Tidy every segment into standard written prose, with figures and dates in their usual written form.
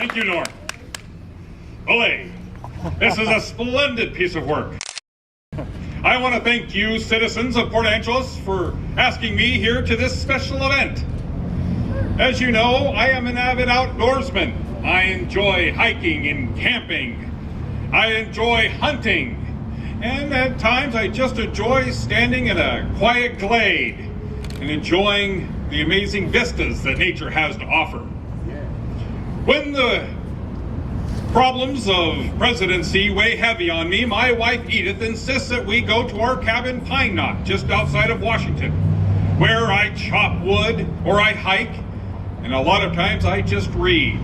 Thank you, Norm. Olay. This is a splendid piece of work. I want to thank you, citizens of Port Angeles, for asking me here to this special event. As you know, I am an avid outdoorsman. I enjoy hiking and camping. I enjoy hunting. And at times I just enjoy standing in a quiet glade and enjoying the amazing vistas that nature has to offer. When the problems of presidency weigh heavy on me, my wife Edith insists that we go to our cabin Pine Knot just outside of Washington, where I chop wood or I hike, and a lot of times I just read.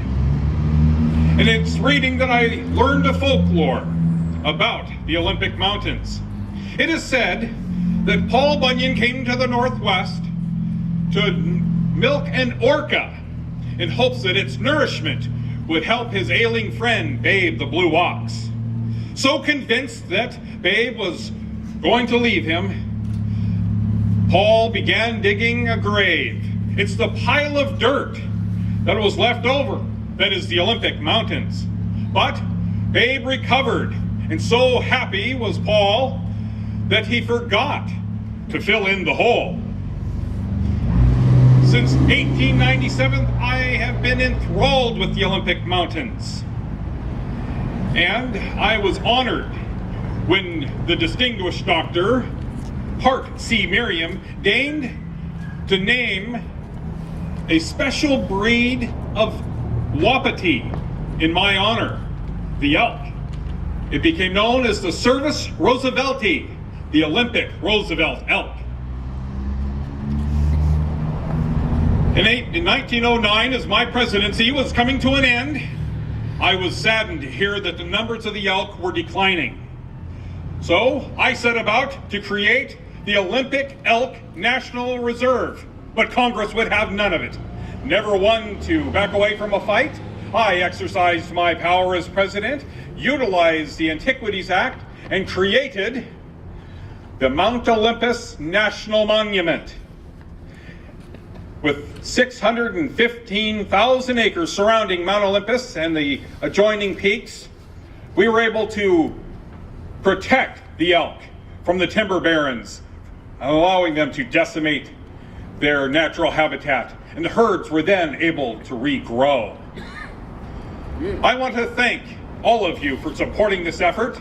And it's reading that I learned the folklore about the Olympic Mountains. It is said that Paul Bunyan came to the Northwest to milk an orca in hopes that its nourishment would help his ailing friend, Babe the Blue Ox. So convinced that Babe was going to leave him, Paul began digging a grave. It's the pile of dirt that was left over that is the Olympic Mountains. But Babe recovered, and so happy was Paul that he forgot to fill in the hole. Since 1897, I have been enthralled with the Olympic Mountains. And I was honored when the distinguished Dr. Hart C. Merriam deigned to name a special breed of wapiti in my honor, the elk. It became known as the Cervus Roosevelti, the Olympic Roosevelt elk. In 1909, as my presidency was coming to an end, I was saddened to hear that the numbers of the elk were declining. So I set about to create the Olympic Elk National Reserve, but Congress would have none of it. Never one to back away from a fight, I exercised my power as president, utilized the Antiquities Act, and created the Mount Olympus National Monument. With 615,000 acres surrounding Mount Olympus and the adjoining peaks, we were able to protect the elk from the timber barons, allowing them to decimate their natural habitat, and the herds were then able to regrow. I want to thank all of you for supporting this effort.